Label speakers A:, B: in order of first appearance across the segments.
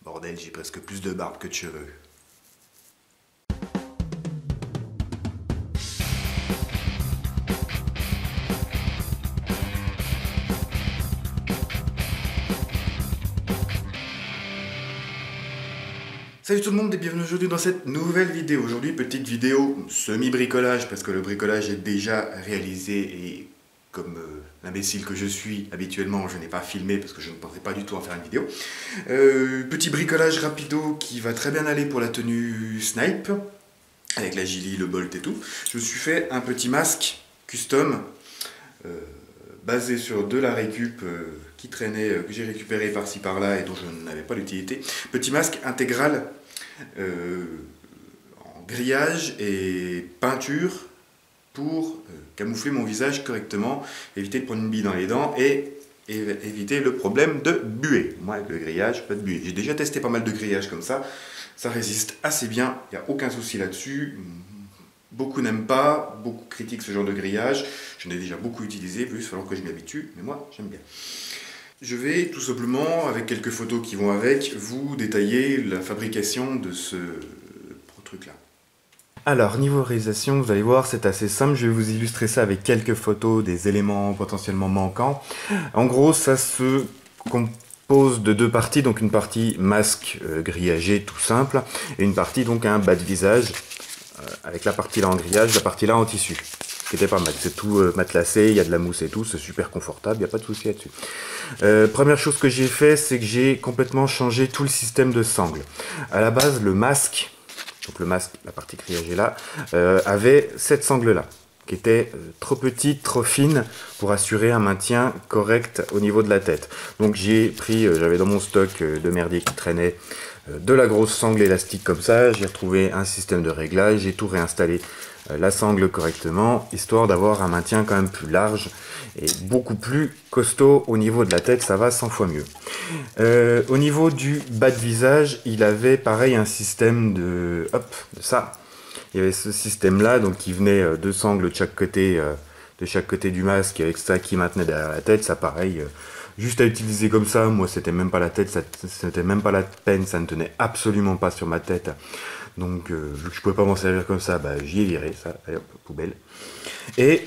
A: Bordel, j'ai presque plus de barbe que de cheveux. Salut tout le monde et bienvenue aujourd'hui dans cette nouvelle vidéo. Aujourd'hui, petite vidéo semi-bricolage parce que le bricolage est déjà réalisé et comme l'imbécile que je suis, habituellement je n'ai pas filmé parce que je ne pensais pas du tout en faire une vidéo. Petit bricolage rapido qui va très bien aller pour la tenue snipe avec la Gilly, le bolt et tout. Je me suis fait un petit masque custom basé sur de la récup qui traînait, que j'ai récupéré par-ci par-là et dont je n'avais pas l'utilité. Petit masque intégral en grillage et peinture pour camoufler mon visage correctement, éviter de prendre une bille dans les dents et éviter le problème de buée. Moi avec le grillage, pas de buée. J'ai déjà testé pas mal de grillages comme ça résiste assez bien, il n'y a aucun souci là-dessus. Beaucoup n'aiment pas, beaucoup critiquent ce genre de grillage. J'en ai déjà beaucoup utilisé, il va falloir que je m'y habitue, mais moi j'aime bien. Je vais tout simplement, avec quelques photos qui vont avec, vous détailler la fabrication de ce truc-là. Alors, niveau réalisation, vous allez voir, c'est assez simple. Je vais vous illustrer ça avec quelques photos des éléments potentiellement manquants. En gros, ça se compose de deux parties. Donc une partie masque grillagé tout simple, et une partie donc un bas de visage, avec la partie là en grillage, la partie là en tissu. Qui était pas mal, c'est tout matelassé, il y a de la mousse et tout, c'est super confortable, il n'y a pas de souci là-dessus. Première chose que j'ai fait, c'est que j'ai complètement changé tout le système de sangles. À la base, le masque, donc le masque, la partie grillagée là, avait cette sangle là, qui était trop petite, trop fine, pour assurer un maintien correct au niveau de la tête. Donc j'ai pris, j'avais dans mon stock de merdier qui traînait, de la grosse sangle élastique comme ça, j'ai retrouvé un système de réglage, j'ai tout réinstallé la sangle correctement, histoire d'avoir un maintien quand même plus large et beaucoup plus costaud au niveau de la tête, ça va 100 fois mieux. Au niveau du bas de visage, il avait pareil un système de ça. Il y avait ce système là, donc qui venait deux sangles de chaque côté du masque, avec ça qui maintenait derrière la tête, ça pareil. Juste à utiliser comme ça, moi c'était même pas la tête, c'était même pas la peine, ça ne tenait absolument pas sur ma tête. Donc vu que je pouvais pas m'en servir comme ça, bah, j'y ai viré ça, allez, hop, poubelle. Et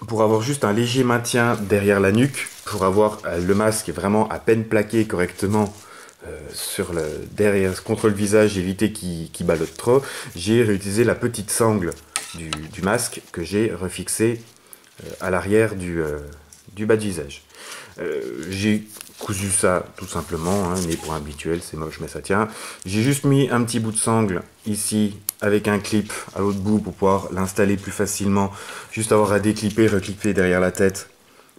A: pour avoir juste un léger maintien derrière la nuque, pour avoir le masque vraiment à peine plaqué correctement derrière, contre le visage, éviter qu'il ballotte trop, j'ai réutilisé la petite sangle du masque que j'ai refixé à l'arrière du bas de visage. J'ai cousu ça tout simplement, hein, mais pour habituel, c'est moche mais ça tient. J'ai juste mis un petit bout de sangle ici avec un clip à l'autre bout pour pouvoir l'installer plus facilement, juste avoir à déclipper, reclipper derrière la tête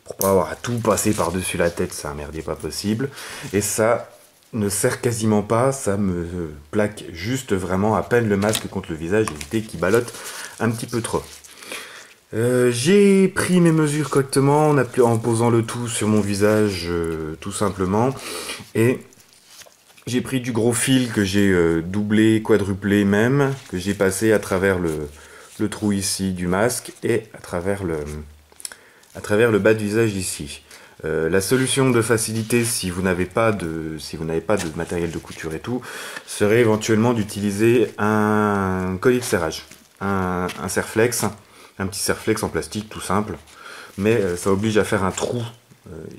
A: pour pas avoir à tout passer par-dessus la tête, c'est un merdier pas possible. Et ça ne sert quasiment pas, ça me plaque juste vraiment à peine le masque contre le visage, éviter qu'il ballotte un petit peu trop. J'ai pris mes mesures correctement en posant le tout sur mon visage tout simplement, et j'ai pris du gros fil que j'ai doublé, quadruplé même, que j'ai passé à travers le trou ici du masque et à travers le bas de visage ici. La solution de facilité, si vous n'avez pas de matériel de couture et tout, serait éventuellement d'utiliser un collier de serrage, un serre-flex. Un petit serre-flex en plastique tout simple, mais ça oblige à faire un trou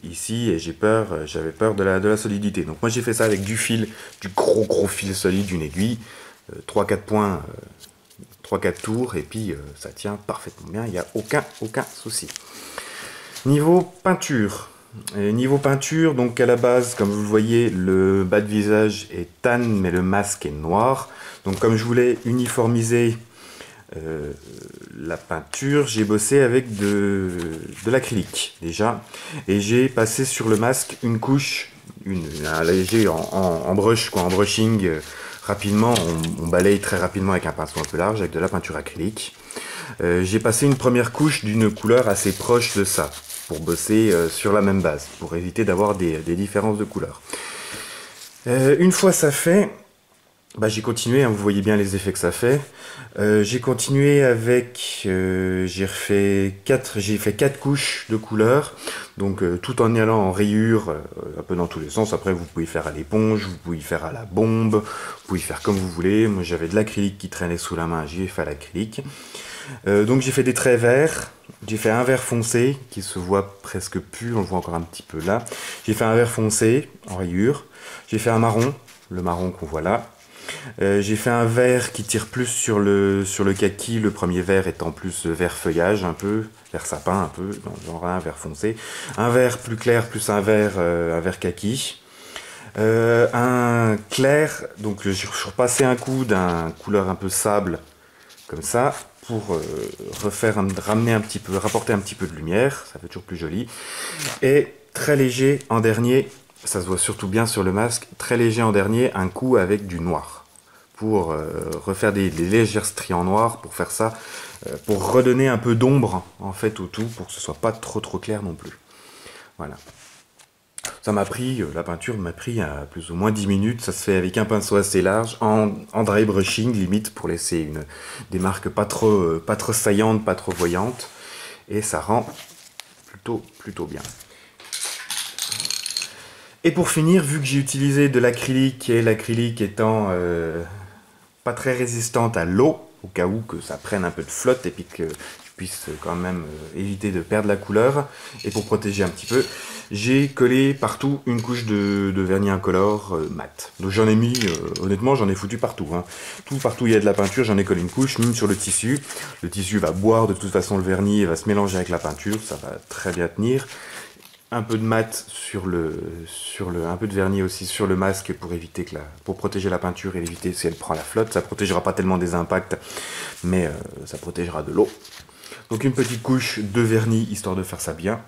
A: ici et j'avais peur de la solidité. Donc moi j'ai fait ça avec du fil, du gros fil solide, une aiguille, 3-4 points, 3-4 tours, et puis ça tient parfaitement bien, il n'y a aucun souci. Niveau peinture, donc à la base, comme vous le voyez, le bas de visage est tan, mais le masque est noir. Donc comme je voulais uniformiser la peinture, j'ai bossé avec de l'acrylique déjà, et j'ai passé sur le masque une couche, un léger en brush, quoi, en brushing rapidement, on balaye très rapidement avec un pinceau un peu large, avec de la peinture acrylique. J'ai passé une première couche d'une couleur assez proche de ça, pour bosser sur la même base, pour éviter d'avoir des différences de couleur. Une fois ça fait, bah, j'ai continué, hein, vous voyez bien les effets que ça fait. J'ai continué avec, j'ai fait quatre couches de couleur, donc tout en y allant en rayures, un peu dans tous les sens. Après, vous pouvez faire à l'éponge, vous pouvez faire à la bombe, vous pouvez faire comme vous voulez. Moi, j'avais de l'acrylique qui traînait sous la main, j'ai fait à l'acrylique. Donc j'ai fait des traits verts. J'ai fait un vert foncé qui se voit presque plus, on le voit encore un petit peu là. J'ai fait un vert foncé en rayure. J'ai fait un marron, le marron qu'on voit là. J'ai fait un vert qui tire plus sur le kaki, le premier vert étant plus vert feuillage un peu, vert sapin un peu, dans le genre un vert foncé. Un vert plus clair plus un vert kaki. Un clair, donc j'ai repassé un coup d'un couleur un peu sable, comme ça, pour ramener un petit peu, rapporter un petit peu de lumière, ça fait toujours plus joli. Et très léger en dernier, ça se voit surtout bien sur le masque, très léger en dernier, un coup avec du noir pour refaire des légères stries en noir, pour faire ça, pour redonner un peu d'ombre en fait au tout, pour que ce soit pas trop clair non plus. Voilà. Ça m'a pris, la peinture m'a pris à plus ou moins 10 minutes, ça se fait avec un pinceau assez large, en dry brushing limite, pour laisser des marques pas trop saillantes, pas trop voyantes, et ça rend plutôt bien. Et pour finir, vu que j'ai utilisé de l'acrylique, et l'acrylique étant pas très résistante à l'eau, au cas où que ça prenne un peu de flotte et puis que je puisse quand même éviter de perdre la couleur. Et pour protéger un petit peu, j'ai collé partout une couche de vernis incolore mat. Donc j'en ai mis, honnêtement j'en ai foutu partout. Hein. Partout où il y a de la peinture, j'en ai collé une couche, même sur le tissu. Le tissu va boire de toute façon le vernis et va se mélanger avec la peinture, ça va très bien tenir. Un peu de mat un peu de vernis aussi sur le masque pour éviter pour protéger la peinture et éviter si elle prend la flotte. Ça protégera pas tellement des impacts, mais ça protégera de l'eau. Donc une petite couche de vernis histoire de faire ça bien.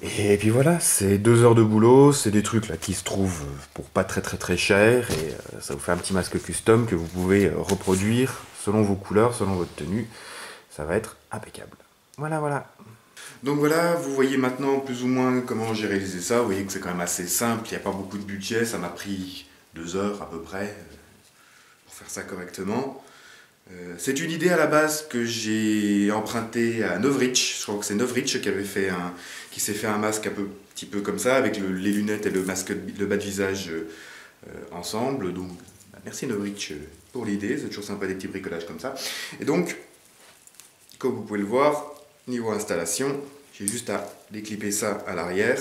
A: Et puis voilà, c'est 2 heures de boulot, c'est des trucs là qui se trouvent pour pas très cher et ça vous fait un petit masque custom que vous pouvez reproduire selon vos couleurs, selon votre tenue. Ça va être impeccable. Voilà. Donc voilà, vous voyez maintenant plus ou moins comment j'ai réalisé ça. Vous voyez que c'est quand même assez simple, il n'y a pas beaucoup de budget. Ça m'a pris 2 heures à peu près pour faire ça correctement. C'est une idée à la base que j'ai empruntée à Novritsch. Je crois que c'est Novritsch qui s'est fait un masque petit peu comme ça, avec les lunettes et le bas de visage ensemble. Donc merci Novritsch pour l'idée, c'est toujours sympa des petits bricolages comme ça. Et donc, comme vous pouvez le voir, niveau installation, j'ai juste à déclipper ça à l'arrière.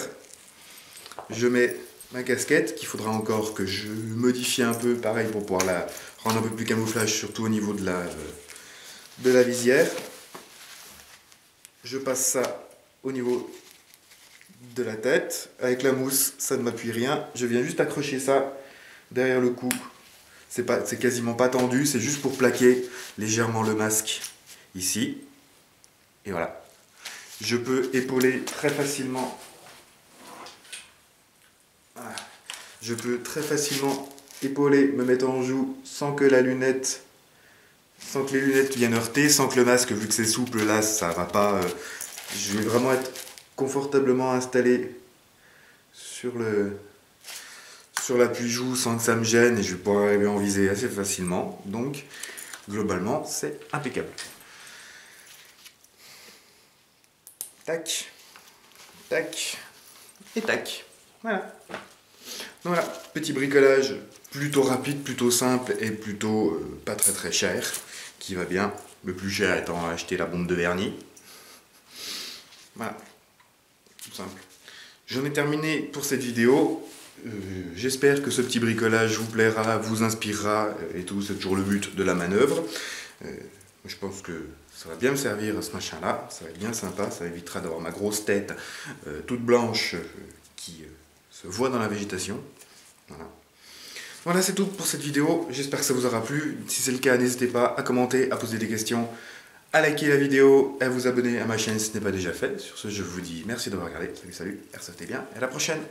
A: Je mets ma casquette qu'il faudra encore que je modifie un peu, pareil pour pouvoir la rendre un peu plus camouflage, surtout au niveau de la visière. Je passe ça au niveau de la tête. Avec la mousse, ça ne m'appuie rien. Je viens juste accrocher ça derrière le cou. C'est quasiment pas tendu, c'est juste pour plaquer légèrement le masque ici. Et voilà. Je peux épauler très facilement. Voilà. Je peux très facilement épauler, me mettre en joue sans que les lunettes viennent heurter, sans que le masque, vu que c'est souple là, ça va pas. Je vais vraiment être confortablement installé sur l'appui-joue sans que ça me gêne et je vais pouvoir arriver en visée assez facilement. Donc, globalement, c'est impeccable. Tac, tac, et tac. Voilà. Voilà, petit bricolage plutôt rapide, plutôt simple et plutôt pas très cher, qui va bien. Le plus cher étant acheter la bombe de vernis. Voilà, tout simple. J'en ai terminé pour cette vidéo. J'espère que ce petit bricolage vous plaira, vous inspirera et tout, c'est toujours le but de la manœuvre. Je pense que ça va bien me servir ce machin là, ça va être bien sympa, ça évitera d'avoir ma grosse tête toute blanche qui se voit dans la végétation. Voilà, c'est tout pour cette vidéo, j'espère que ça vous aura plu. Si c'est le cas, n'hésitez pas à commenter, à poser des questions, à liker la vidéo et à vous abonner à ma chaîne si ce n'est pas déjà fait. Sur ce, je vous dis merci d'avoir regardé, salut, RCT bien, et à la prochaine.